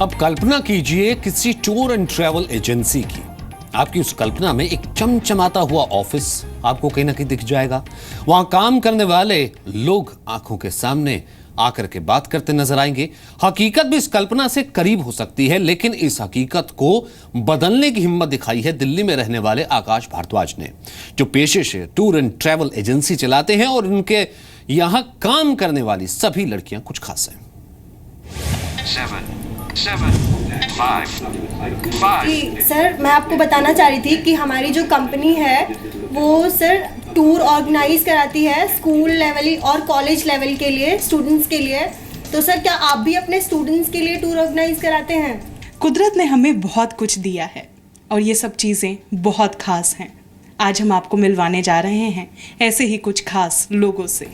अब कल्पना कीजिए किसी टूर एंड ट्रैवल एजेंसी की। आपकी उस कल्पना में एक चमचमाता हुआ ऑफिस आपको कहीं ना कहीं दिख जाएगा। वहां काम करने वाले लोग आंखों के सामने आकर के बात करते नजर आएंगे। हकीकत भी इस कल्पना से करीब हो सकती है, लेकिन इस हकीकत को बदलने की हिम्मत दिखाई है दिल्ली में रहने वाले आकाश भारद्वाज ने, जो पेशे से टूर एंड ट्रैवल एजेंसी चलाते हैं और उनके यहां काम करने वाली सभी लड़कियां कुछ खास हैं। 7, 5, 5 सर, मैं आपको बताना चाह रही थी कि हमारी जो कंपनी है वो सर टूर ऑर्गेनाइज कराती है स्कूल लेवल और कॉलेज लेवल के लिए, स्टूडेंट्स के लिए। तो सर, क्या आप भी अपने स्टूडेंट्स के लिए टूर ऑर्गेनाइज कराते हैं? कुदरत ने हमें बहुत कुछ दिया है और ये सब चीज़ें बहुत खास हैं। आज हम आपको मिलवाने जा रहे हैं ऐसे ही कुछ खास लोगों से।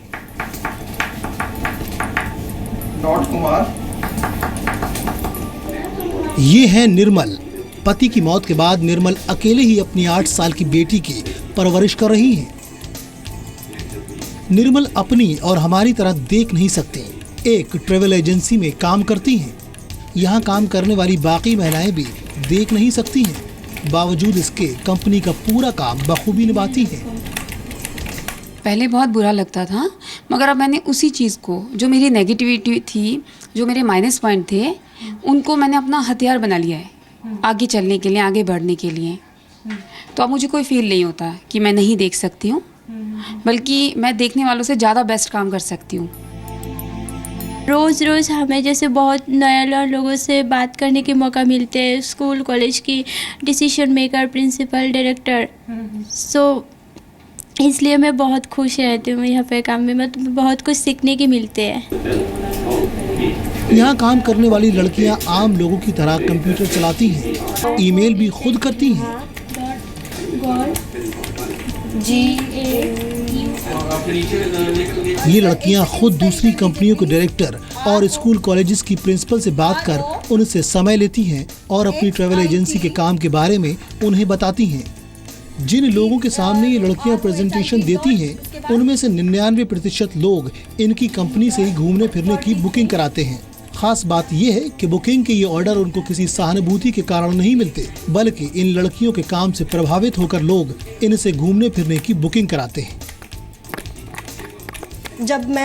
कुमार, ये है निर्मल। पति की मौत के बाद निर्मल अकेले ही अपनी 8 साल की बेटी की परवरिश कर रही हैं। निर्मल अपनी और हमारी तरह देख नहीं सकती। एक ट्रैवल एजेंसी में काम करती हैं। यहाँ काम करने वाली बाकी महिलाएं भी देख नहीं सकती हैं। बावजूद इसके कंपनी का पूरा काम बखूबी निभाती हैं। पहले बहुत बुरा लगता था, मगर अब मैंने उसी चीज़ को, जो मेरी नेगेटिविटी थी, जो मेरे माइनस पॉइंट थे, उनको मैंने अपना हथियार बना लिया है आगे चलने के लिए, आगे बढ़ने के लिए। तो अब मुझे कोई फील नहीं होता कि मैं नहीं देख सकती हूँ, बल्कि मैं देखने वालों से ज़्यादा बेस्ट काम कर सकती हूँ। रोज़ रोज़ हमें जैसे बहुत नए लोगों से बात करने के मौका मिलते हैं, स्कूल कॉलेज की डिसीजन मेकर, प्रिंसिपल, डायरेक्टर। सो इसलिए मैं बहुत खुश रहती हूँ यहाँ पे काम में। मतलब बहुत कुछ सीखने के मिलते हैं। यहाँ काम करने वाली लड़कियाँ आम लोगों की तरह कंप्यूटर चलाती हैं, ईमेल भी खुद करती हैं। ये लड़कियाँ खुद दूसरी कंपनियों के डायरेक्टर और स्कूल कॉलेजेस की प्रिंसिपल से बात कर उनसे समय लेती हैं और अपनी ट्रैवल एजेंसी के काम के बारे में उन्हें बताती हैं। जिन लोगों के सामने ये लड़कियां प्रेजेंटेशन देती हैं, उनमें से 99% लोग इनकी कंपनी से ही घूमने फिरने की बुकिंग कराते हैं। खास बात यह है कि बुकिंग के ये ऑर्डर उनको किसी सहानुभूति के कारण नहीं मिलते, बल्कि इन लड़कियों के काम से प्रभावित होकर लोग इनसे घूमने फिरने की बुकिंग कराते हैं। जब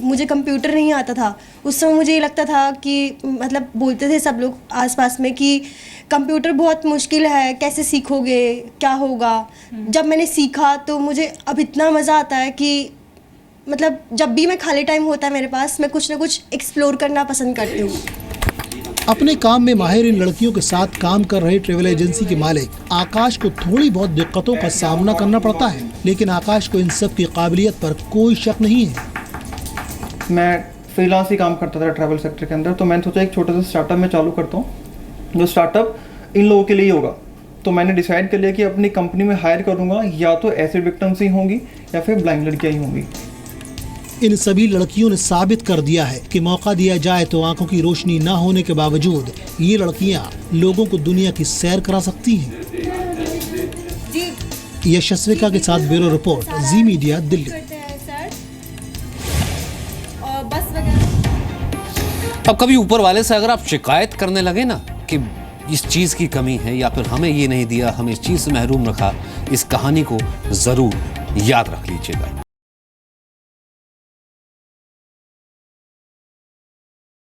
मुझे कंप्यूटर नहीं आता था, उस समय मुझे ये लगता था कि मतलब बोलते थे सब लोग आसपास में कि कंप्यूटर बहुत मुश्किल है, कैसे सीखोगे, क्या होगा। जब मैंने सीखा तो मुझे अब इतना मज़ा आता है कि मतलब जब भी मैं खाली टाइम होता है मेरे पास, मैं कुछ ना कुछ एक्सप्लोर करना पसंद करती हूँ। अपने काम में माहिर इन लड़कियों के साथ काम कर रहे ट्रैवल एजेंसी के मालिक आकाश को थोड़ी बहुत दिक्कतों का सामना करना पड़ता है, लेकिन आकाश को इन सब की काबिलियत पर कोई शक नहीं है। मैं फ्रीलांस ही काम करता था ट्रैवल सेक्टर के अंदर, तो मैंने सोचा एक छोटा सा स्टार्टअप मैं चालू करता हूँ, जो स्टार्टअप इन लोगों के लिए ही होगा। तो मैंने डिसाइड कर लिया कि अपनी कंपनी में हायर करूँगा या तो एसिड विक्टिम्स ही होंगी या फिर ब्लाइंड लड़कियाँ ही होंगी। इन सभी लड़कियों ने साबित कर दिया है कि मौका दिया जाए तो आंखों की रोशनी न होने के बावजूद ये लड़कियां लोगों को दुनिया की सैर करा सकती हैं। यशस्विका के साथ ब्यूरो रिपोर्ट, जी मीडिया, दिल्ली। अब कभी ऊपर वाले से अगर आप शिकायत करने लगे ना कि इस चीज की कमी है या फिर हमें ये नहीं दिया, हमें इस चीज से महरूम रखा, इस कहानी को जरूर याद रख लीजिएगा।